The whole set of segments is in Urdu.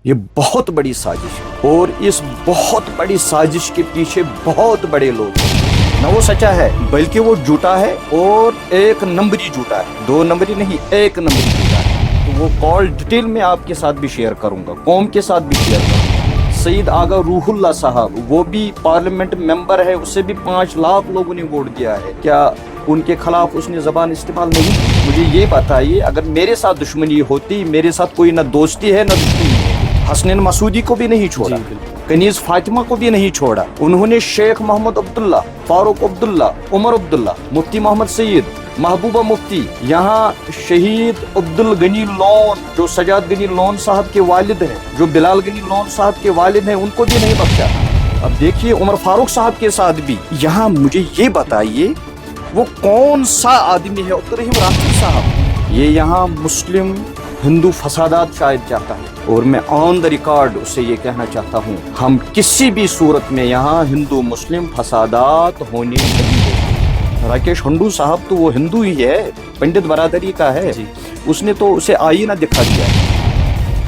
یہ بہت بڑی سازش ہے اور اس بہت بڑی سازش کے پیچھے بہت بڑے لوگ ہیں. نہ وہ سچا ہے بلکہ وہ جھوٹا ہے اور ایک نمبری جھوٹا ہے, 2 نمبری نہیں, 1 نمبری جھوٹا ہے. تو وہ کال ڈیٹیل میں آپ کے ساتھ بھی شیئر کروں گا, قوم کے ساتھ بھی شیئر کروں گا. سید آغا روح اللہ صاحب, وہ بھی پارلیمنٹ ممبر ہے, اس سے بھی 5 لاکھ لوگوں نے ووٹ دیا ہے. کیا ان کے خلاف اس نے زبان استعمال نہیں کی؟ مجھے یہ بتائیے, اگر میرے ساتھ دشمنی ہوتی, میرے ساتھ کوئی نہ دوستی ہے نہ دشمنی ہے. حسنین مسعودی کو بھی نہیں چھوڑا, کنیز فاطمہ کو بھی نہیں چھوڑا. انہوں نے شیخ محمد عبداللہ, فاروق عبداللہ, عمر عبداللہ, مفتی محمد سعید, محبوبہ مفتی, یہاں شہید عبدالغنی لون جو سجاد غنی لون صاحب کے والد ہیں, جو بلال غنی لون صاحب کے والد ہیں, ان کو بھی نہیں بخشا. اب دیکھیے عمر فاروق صاحب کے ساتھ بھی. یہاں مجھے یہ بتائیے وہ کون سا آدمی ہے عبدالرحیم راشد صاحب, یہ یہاں مسلم ہندو فسادات شاید چاہتا ہے, اور میں آن دا ریکارڈ اس سے یہ کہنا چاہتا ہوں, ہم کسی بھی صورت میں یہاں ہندو مسلم فسادات ہونے نہیں دیتے. راکیش ہنڈو صاحب تو وہ ہندو ہی ہے, پنڈت برادری کا ہے, اس نے تو اسے آئینہ دکھا دیا ہے.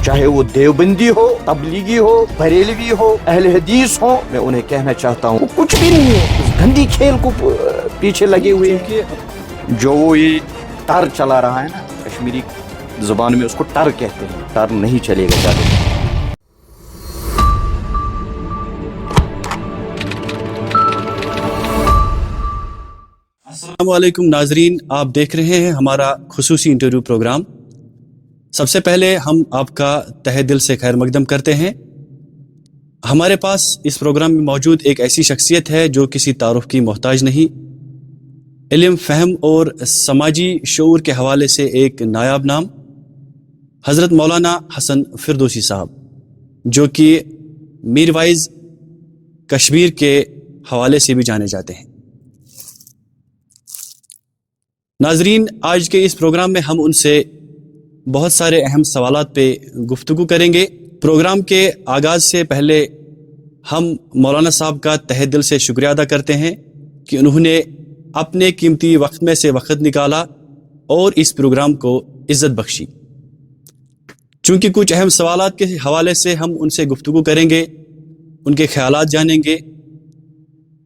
چاہے وہ دیوبندی ہو, تبلیغی ہو, بریلوی ہو, اہل حدیث ہو, میں انہیں کہنا چاہتا ہوں وہ کچھ بھی نہیں ہے, اس گندی کھیل کو پیچھے لگے ہوئے ہیں. جو وہ یہ ٹر چلا رہا ہے نا, کشمیری زبان میں اس کو ٹر کہتے ہیں, ٹر نہیں چلے گا زیادہ. السلام علیکم ناظرین, آپ دیکھ رہے ہیں ہمارا خصوصی انٹرویو پروگرام. سب سے پہلے ہم آپ کا تہہ دل سے خیر مقدم کرتے ہیں. ہمارے پاس اس پروگرام میں موجود ایک ایسی شخصیت ہے جو کسی تعارف کی محتاج نہیں, علم, فہم اور سماجی شعور کے حوالے سے ایک نایاب نام, حضرت مولانا حسن فردوسی صاحب, جو کہ میر وائز کشمیر کے حوالے سے بھی جانے جاتے ہیں. ناظرین, آج کے اس پروگرام میں ہم ان سے بہت سارے اہم سوالات پہ گفتگو کریں گے. پروگرام کے آغاز سے پہلے ہم مولانا صاحب کا تہہ دل سے شکریہ ادا کرتے ہیں کہ انہوں نے اپنے قیمتی وقت میں سے وقت نکالا اور اس پروگرام کو عزت بخشی. چونکہ کچھ اہم سوالات کے حوالے سے ہم ان سے گفتگو کریں گے, ان کے خیالات جانیں گے.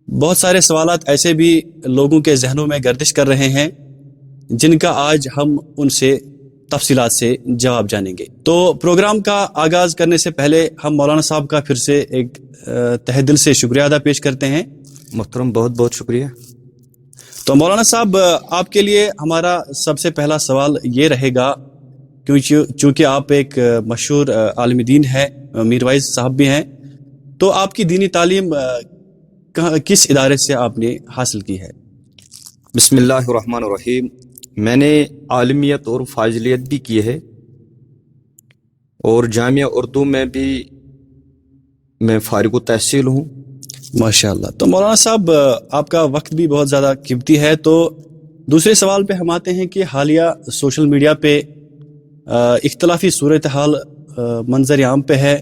بہت سارے سوالات ایسے بھی لوگوں کے ذہنوں میں گردش کر رہے ہیں جن کا آج ہم ان سے تفصیلات سے جواب جانیں گے. تو پروگرام کا آغاز کرنے سے پہلے ہم مولانا صاحب کا پھر سے ایک تہہ دل سے شکریہ ادا پیش کرتے ہیں. محترم, بہت بہت شکریہ. تو مولانا صاحب, آپ کے لیے ہمارا سب سے پہلا سوال یہ رہے گا, چونکہ آپ ایک مشہور عالم دین ہیں, میر وائز صاحب بھی ہیں, تو آپ کی دینی تعلیم کس ادارے سے آپ نے حاصل کی ہے؟ بسم اللہ الرحمن الرحیم. میں نے عالمیت اور فاضلیت بھی کی ہے, اور جامعہ اردو میں بھی میں فارغ التحصیل ہوں. ماشاء اللہ. تو مولانا صاحب, آپ کا وقت بھی بہت زیادہ قیمتی ہے, تو دوسرے سوال پہ ہم آتے ہیں کہ حالیہ سوشل میڈیا پہ اختلافی صورتحال منظر عام پہ ہے.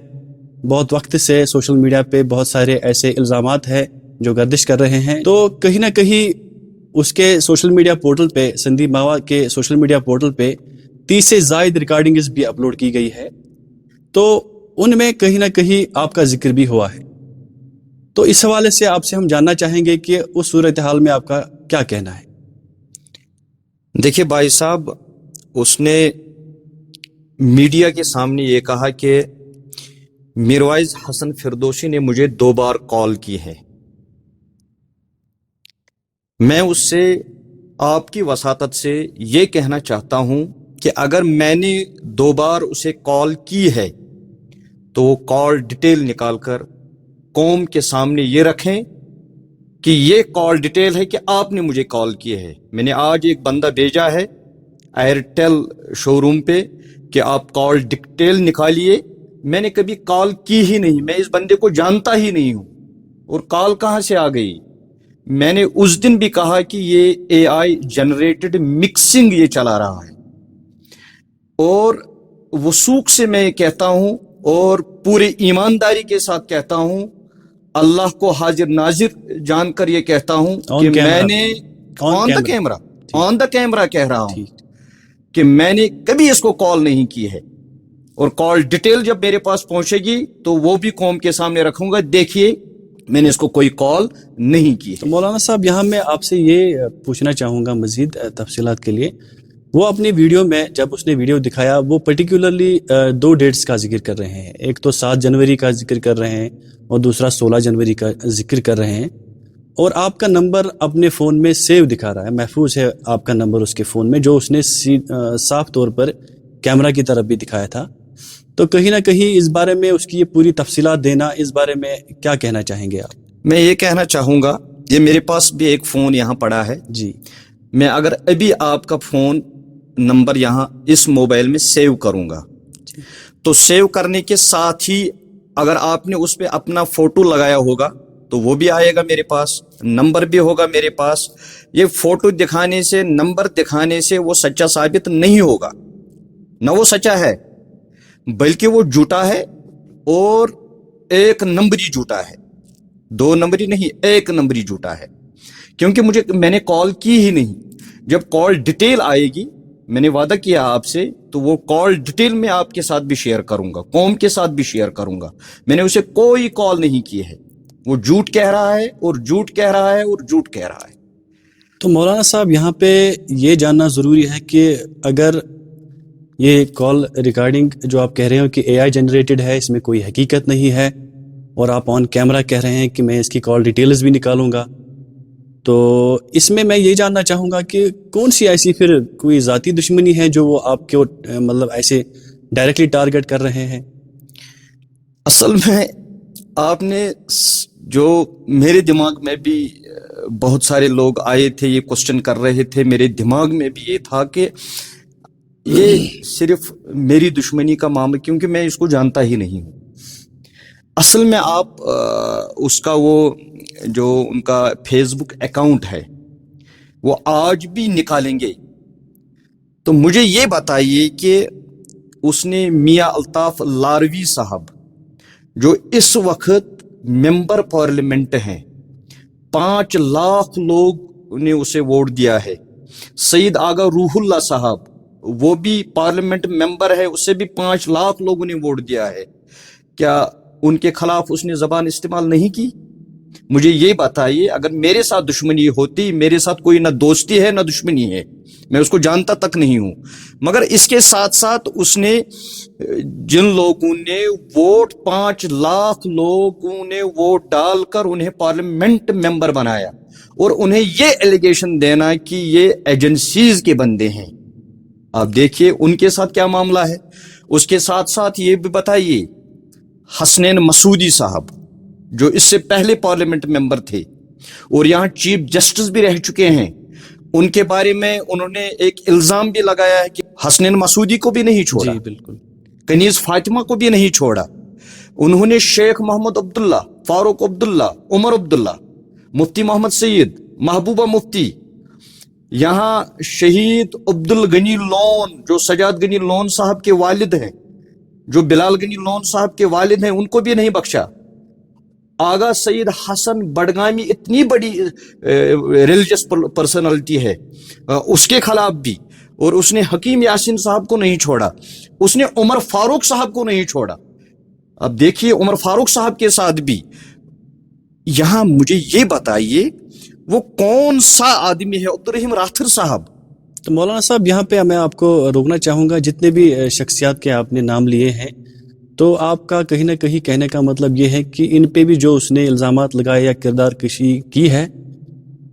بہت وقت سے سوشل میڈیا پہ بہت سارے ایسے الزامات ہیں جو گردش کر رہے ہیں, تو کہیں نہ کہیں اس کے سوشل میڈیا پورٹل پہ, سندیپ ماوا کے سوشل میڈیا پورٹل پہ 30 سے زائد ریکارڈنگز بھی اپلوڈ کی گئی ہے, تو ان میں کہیں نہ کہیں آپ کا ذکر بھی ہوا ہے. تو اس حوالے سے آپ سے ہم جاننا چاہیں گے کہ اس صورتحال میں آپ کا کیا کہنا ہے؟ دیکھیے بھائی صاحب, اس نے میڈیا کے سامنے یہ کہا کہ میر وائز حسن فردوسی نے مجھے 2 بار کال کی ہے. میں اس سے آپ کی وساطت سے یہ کہنا چاہتا ہوں کہ اگر میں نے 2 بار اسے کال کی ہے تو وہ کال ڈیٹیل نکال کر قوم کے سامنے یہ رکھیں کہ یہ کال ڈیٹیل ہے کہ آپ نے مجھے کال کی ہے. میں نے آج ایک بندہ بھیجا ہے ایئرٹیل شو روم پہ کہ آپ کال ڈیٹیل نکالیے. میں نے کبھی کال کی ہی نہیں, میں اس بندے کو جانتا ہی نہیں ہوں, اور کال کہاں سے آ گئی. میں نے اس دن بھی کہا کہ یہ اے آئی جنریٹڈ مکسنگ یہ چلا رہا ہے, اور وثوق سے میں کہتا ہوں اور پورے ایمانداری کے ساتھ کہتا ہوں, اللہ کو حاضر ناظر جان کر یہ کہتا ہوں کہ میں نے آن دا کیمرہ کہہ رہا ہوں کہ میں نے کبھی اس کو کال نہیں کی ہے, اور کال ڈیٹیل جب میرے پاس پہنچے گی تو وہ بھی قوم کے سامنے رکھوں گا، دیکھیے میں نے اس کو کوئی کال نہیں کی تو مولانا صاحب یہاں میں آپ سے یہ پوچھنا چاہوں گا مزید تفصیلات کے لیے، وہ اپنی ویڈیو میں جب اس نے ویڈیو دکھایا وہ پرٹیکولرلی 2 ڈیٹس کا ذکر کر رہے ہیں، ایک تو 7 جنوری کا ذکر کر رہے ہیں اور دوسرا 16 جنوری کا ذکر کر رہے ہیں، اور آپ کا نمبر اپنے فون میں سیو دکھا رہا ہے، محفوظ ہے آپ کا نمبر اس کے فون میں، جو اس نے صاف طور پر کیمرہ کی طرف بھی دکھایا تھا۔ تو کہیں نہ کہیں اس بارے میں اس کی یہ پوری تفصیلات دینا، اس بارے میں کیا کہنا چاہیں گے آپ؟ میں یہ کہنا چاہوں گا، یہ میرے پاس بھی ایک فون یہاں پڑا ہے جی، میں اگر ابھی آپ کا فون نمبر یہاں اس موبائل میں سیو کروں گا تو سیو کرنے کے ساتھ ہی اگر آپ نے اس پہ اپنا فوٹو لگایا ہوگا تو وہ بھی آئے گا میرے پاس، نمبر بھی ہوگا میرے پاس۔ یہ فوٹو دکھانے سے، نمبر دکھانے سے وہ سچا ثابت نہیں ہوگا، نہ وہ سچا ہے بلکہ وہ جھوٹا ہے، اور 1 نمبری جھوٹا ہے، 2 نمبری نہیں، 1 نمبری جھوٹا ہے، کیونکہ میں نے کال کی ہی نہیں۔ جب کال ڈیٹیل آئے گی، میں نے وعدہ کیا آپ سے، تو وہ کال ڈیٹیل میں آپ کے ساتھ بھی شیئر کروں گا، قوم کے ساتھ بھی شیئر کروں گا۔ میں نے اسے کوئی کال نہیں کی ہے، وہ جھوٹ کہہ رہا ہے اور جھوٹ کہہ رہا ہے اور جھوٹ کہہ رہا ہے۔ تو مولانا صاحب یہاں پہ یہ جاننا ضروری ہے کہ اگر یہ کال ریکارڈنگ جو آپ کہہ رہے ہو کہ اے آئی جنریٹڈ ہے، اس میں کوئی حقیقت نہیں ہے، اور آپ آن کیمرہ کہہ رہے ہیں کہ میں اس کی کال ڈیٹیلز بھی نکالوں گا، تو اس میں یہ جاننا چاہوں گا کہ کون سی ایسی پھر کوئی ذاتی دشمنی ہے جو وہ آپ کے مطلب ایسے ڈائریکٹلی ٹارگٹ کر رہے ہیں؟ اصل میں آپ نے جو میرے دماغ میں بھی بہت سارے لوگ آئے تھے، یہ کوسچن کر رہے تھے، میرے دماغ میں بھی یہ تھا کہ یہ صرف میری دشمنی کا معاملہ، کیونکہ میں اس کو جانتا ہی نہیں ہوں۔ اصل میں آپ اس کا وہ جو ان کا فیس بک اکاؤنٹ ہے وہ آج بھی نکالیں گے تو مجھے یہ بتائیے کہ اس نے میاں الطاف لاروی صاحب جو اس وقت ممبر پارلیمنٹ ہیں، 5 لاکھ لوگ نے اسے ووٹ دیا ہے، سید آغا روح اللہ صاحب وہ بھی پارلیمنٹ ممبر ہے، اسے بھی 5 لاکھ لوگوں نے ووٹ دیا ہے، کیا ان کے خلاف اس نے زبان استعمال نہیں کی؟ مجھے یہ بتائیے، اگر میرے ساتھ دشمنی ہوتی، میرے ساتھ کوئی نہ دوستی ہے نہ دشمنی ہے، میں اس کو جانتا تک نہیں ہوں، مگر اس کے ساتھ ساتھ اس نے جن لوگوں نے ووٹ 5 لاکھ لوگوں نے ووٹ ڈال کر انہیں پارلیمنٹ ممبر بنایا، اور انہیں یہ ایلیگیشن دینا کہ یہ ایجنسیز کے بندے ہیں، آپ دیکھیے ان کے ساتھ کیا معاملہ ہے۔ اس کے ساتھ ساتھ یہ بھی بتائیے، حسنین مسعودی صاحب جو اس سے پہلے پارلیمنٹ ممبر تھے اور یہاں چیف جسٹس بھی رہ چکے ہیں، ان کے بارے میں انہوں نے ایک الزام بھی لگایا ہے کہ حسنین مسعودی کو بھی نہیں چھوڑا، جی بالکل، کنیز فاطمہ کو بھی نہیں چھوڑا، انہوں نے شیخ محمد عبداللہ، فاروق عبداللہ، عمر عبداللہ، مفتی محمد سید، محبوبہ مفتی، یہاں شہید عبدالغنی لون جو سجاد غنی لون صاحب کے والد ہیں، جو بلال غنی لون صاحب کے والد ہیں، ان کو بھی نہیں بخشا۔ آغا سید حسن بڈگامی اتنی بڑی ریلیجس پرسنالٹی ہے، اس کے خلاف بھی، اور اس نے حکیم یاسین صاحب کو نہیں چھوڑا، اس نے عمر فاروق صاحب کو نہیں چھوڑا۔ اب دیکھیے عمر فاروق صاحب کے ساتھ بھی، یہاں مجھے یہ بتائیے وہ کون سا آدمی ہے عبدالرحیم راتھر صاحب؟ تو مولانا صاحب یہاں پہ میں آپ کو روکنا چاہوں گا، جتنے بھی شخصیات کے آپ نے نام لیے ہیں، تو آپ کا کہیں نہ کہیں کہنے کا مطلب یہ ہے کہ ان پہ بھی جو اس نے الزامات لگائے یا کردار کشی کی ہے،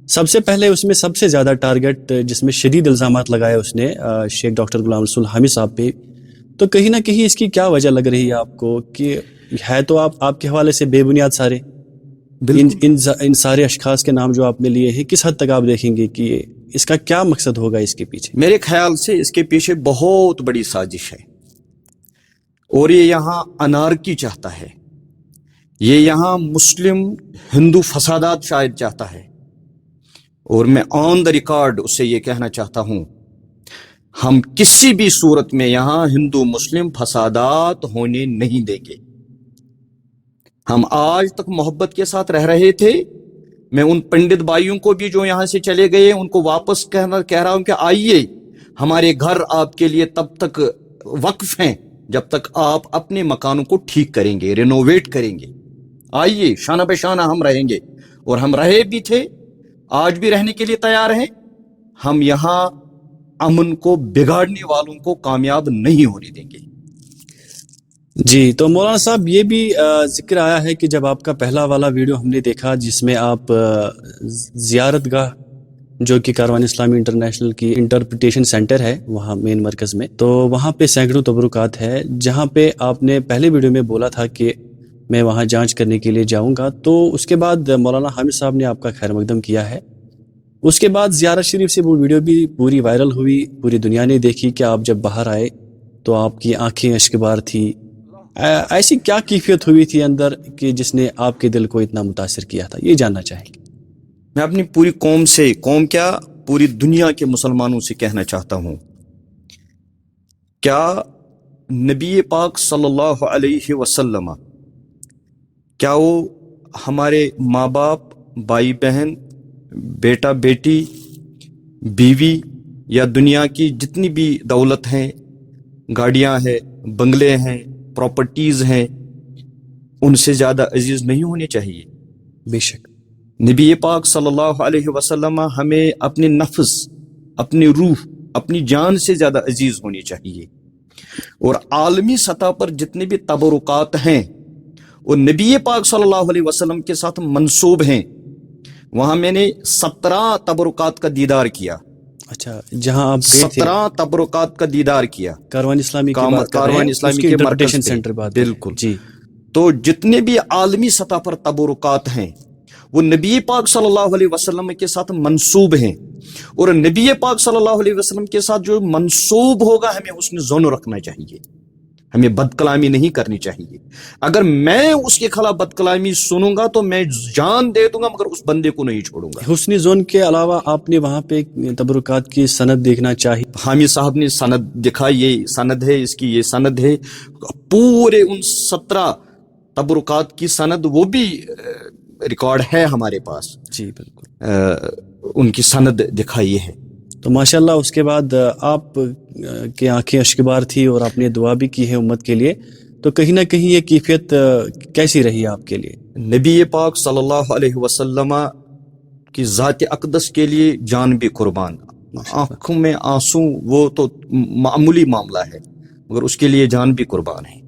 سب سے پہلے اس میں سب سے زیادہ ٹارگٹ جس میں شدید الزامات لگائے اس نے شیخ ڈاکٹر غلام رسول حامد صاحب پہ، تو کہیں نہ کہیں اس کی کیا وجہ لگ رہی ہے آپ کو کہ ہے تو آپ کے حوالے سے بے بنیاد سارے ان سارے اشخاص کے نام جو آپ نے لیے ہیں، کس حد تک آپ دیکھیں گے کہ اس کا کیا مقصد ہوگا اس کے پیچھے؟ میرے خیال سے اس کے پیچھے بہت بڑی سازش ہے، اور یہ یہاں انارکی چاہتا ہے، یہ یہاں مسلم ہندو فسادات شاید چاہتا ہے، اور میں آن دا ریکارڈ اس سے یہ کہنا چاہتا ہوں، ہم کسی بھی صورت میں یہاں ہندو مسلم فسادات ہونے نہیں دیں گے۔ ہم آج تک محبت کے ساتھ رہ رہے تھے، میں ان پنڈت بھائیوں کو بھی جو یہاں سے چلے گئے ان کو واپس کہہ رہا ہوں کہ آئیے، ہمارے گھر آپ کے لیے تب تک وقف ہیں جب تک آپ اپنے مکانوں کو ٹھیک کریں گے, رینوویٹ کریں گے. آئیے شانہ بہ شانہ ہم رہیں گے, اور ہم رہے بھی تھے, آج بھی رہنے کے لیے تیار ہیں. ہم یہاں امن کو بگاڑنے والوں کو کامیاب نہیں ہونے دیں گے. جی, تو مولانا صاحب یہ بھی ذکر آیا ہے کہ جب آپ کا پہلا والا ویڈیو ہم نے دیکھا جس میں آپ زیارت گاہ جو کہ کاروان اسلامی انٹرنیشنل کی انٹرپریٹیشن سینٹر ہے وہاں مین مرکز میں, تو وہاں پہ سینکڑوں تبرکات ہے, جہاں پہ آپ نے پہلے ویڈیو میں بولا تھا کہ میں وہاں جانچ کرنے کے لیے جاؤں گا. تو اس کے بعد مولانا حامد صاحب نے آپ کا خیر مقدم کیا ہے. اس کے بعد زیارت شریف سے وہ ویڈیو بھی پوری وائرل ہوئی, پوری دنیا نے دیکھی کہ آپ جب باہر آئے تو آپ کی آنکھیں اشکبار تھی. ایسی کیا کیفیت ہوئی تھی اندر کہ جس نے آپ کے دل کو اتنا متاثر کیا تھا, یہ جاننا چاہیں گے. میں اپنی پوری قوم سے, قوم کیا پوری دنیا کے مسلمانوں سے کہنا چاہتا ہوں, کیا نبی پاک صلی اللہ علیہ وسلم, کیا وہ ہمارے ماں باپ, بھائی بہن, بیٹا بیٹی, بیوی یا دنیا کی جتنی بھی دولت ہیں, گاڑیاں ہیں, بنگلے ہیں, پراپرٹیز ہیں, ان سے زیادہ عزیز نہیں ہونے چاہیے؟ بے شک. نبی پاک صلی اللہ علیہ وسلم ہمیں اپنے نفس, اپنی روح, اپنی جان سے زیادہ عزیز ہونی چاہیے. اور عالمی سطح پر جتنے بھی تبرکات ہیں وہ نبی پاک صلی اللہ علیہ وسلم کے ساتھ منسوب ہیں. وہاں میں نے 17 تبرکات کا دیدار کیا. اچھا, جہاں آپ گئے تھے 17 تبرکات کا دیدار کیا کاروان اسلامی کی بات کر رہے ہیں, کاروان اسلامی اس کی کے انٹرپریٹیشن مرکز پہ. سینٹر بات کر رہے ہیں. بالکل. جی, تو جتنے بھی عالمی سطح پر تبرکات ہیں وہ نبی پاک صلی اللہ علیہ وسلم کے ساتھ منسوب ہیں. اور نبی پاک صلی اللہ علیہ وسلم کے ساتھ جو منسوب ہوگا ہمیں اس میں ظن رکھنا چاہیے, ہمیں بد کلامی نہیں کرنی چاہیے. اگر میں اس کے خلاف بد کلامی سنوں گا تو میں جان دے دوں گا, مگر اس بندے کو نہیں چھوڑوں گا. حسنی ظن کے علاوہ آپ نے وہاں پہ تبرکات کی سند دیکھنا چاہیے. حامد صاحب نے سند دکھا, یہ سند ہے, اس کی یہ سند ہے, پورے ان 17 تبرکات کی سند وہ بھی ریکارڈ ہے ہمارے پاس. جی بالکل, ان کی سند دکھائی ہے. تو ماشاءاللہ اس کے بعد آپ کی آنکھیں اشکبار تھی اور آپ نے دعا بھی کی ہے امت کے لیے, تو کہیں نہ کہیں یہ کیفیت کیسی رہی آپ کے لیے؟ نبی پاک صلی اللہ علیہ وسلم کی ذات اقدس کے لیے جان بھی قربان. آنکھوں میں آنسو وہ تو معمولی معاملہ ہے, مگر اس کے لیے جان بھی قربان ہے.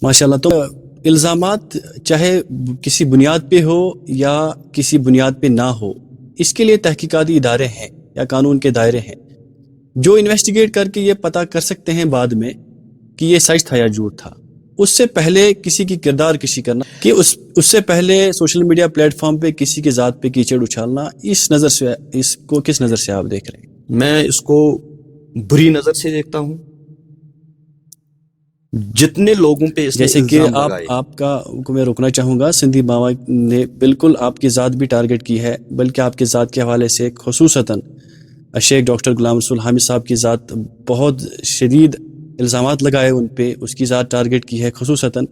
ماشاءاللہ. تو الزامات چاہے کسی بنیاد پہ ہو یا کسی بنیاد پہ نہ ہو, اس کے لیے تحقیقاتی ادارے ہیں یا قانون کے دائرے ہیں جو انویسٹیگیٹ کر کے یہ پتہ کر سکتے ہیں بعد میں کہ یہ سچ تھا یا جھوٹ تھا. اس سے پہلے کسی کی کردار کشی کرنا, کہ اس سے پہلے سوشل میڈیا پلیٹ فارم پہ کسی کی ذات پہ کیچڑ اچھالنا, اس نظر سے اس کو کس نظر سے آپ دیکھ رہے ہیں؟ میں اس کو بری نظر سے دیکھتا ہوں. جتنے لوگوں پہ اس نے جیسے کہ الزام لگائے, آپ کا کو میں روکنا چاہوں گا, سندھی بابا نے بالکل آپ کی ذات بھی ٹارگٹ کی ہے, بلکہ آپ کی ذات کے حوالے سے خصوصاً شیخ ڈاکٹر غلام رسول حامد صاحب کی ذات بہت شدید الزامات لگائے ان پہ, اس کی ذات ٹارگٹ کی ہے خصوصاً.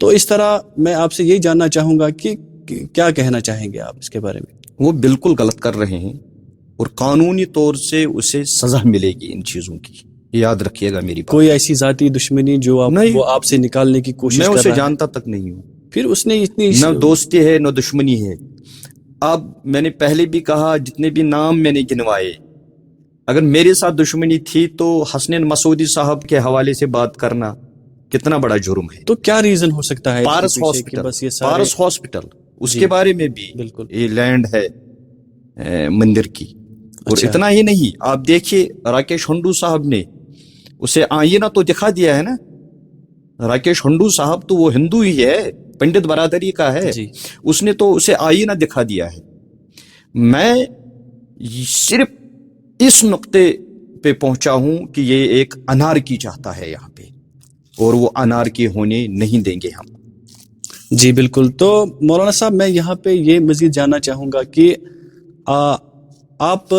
تو اس طرح میں آپ سے یہی جاننا چاہوں گا کہ کیا کہنا چاہیں گے آپ اس کے بارے میں؟ وہ بالکل غلط کر رہے ہیں, اور قانونی طور سے اسے سزا ملے گی ان چیزوں کی, یاد رکھیے گا میری بات. کوئی ایسی ذاتی دشمنی جو وہ آپ سے نکالنے کی کوشش کر رہا ہے؟ میں اسے جانتا تک نہیں ہوں. پھر اس نے اتنی نہ دوستی ہے نہ دشمنی ہے. اب میں نے پہلے بھی کہا, جتنے بھی نام میں نے گنوائے, اگر میرے ساتھ دشمنی تھی تو حسنین مسعودی صاحب کے حوالے سے بات کرنا کتنا بڑا جرم ہے. تو کیا ریزن ہو سکتا ہے؟ پارس ہاسپٹل اس کے بارے میں بھی بالکل یہ لینڈ ہے مندر کی. اور اتنا ہی نہیں, آپ دیکھیے راکیش ہنڈو صاحب نے اسے آئینہ تو دکھا دیا ہے نا. راکیش ہنڈو صاحب تو وہ ہندو ہی ہے, پنڈت برادری کا ہے, اس نے تو اسے آئینہ دکھا دیا ہے. میں صرف اس نقطے پہ پہنچا ہوں کہ یہ ایک انارکی چاہتا ہے یہاں پہ, اور وہ انارکی ہونے نہیں دیں گے ہم. جی بالکل. تو مولانا صاحب میں یہاں پہ یہ مزید جاننا چاہوں گا کہ آپ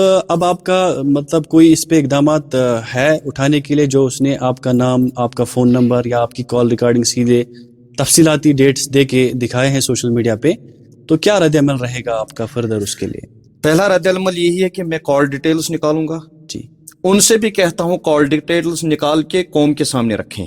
کا مطلب کوئی اس پہ اقدامات ہے اٹھانے کے لیے جو اس نے آپ کا نام, آپ کا فون نمبر یا آپ کی کال ریکارڈنگ سیدھے تفصیلاتی ڈیٹس دے کے دکھائے ہیں سوشل میڈیا پہ, تو کیا رد عمل رہے گا آپ کا فردر اس کے لیے؟ پہلا رد عمل یہی ہے کہ میں کال ڈیٹیلز نکالوں گا. جی, ان سے بھی کہتا ہوں کال ڈیٹیلز نکال کے قوم کے سامنے رکھیں.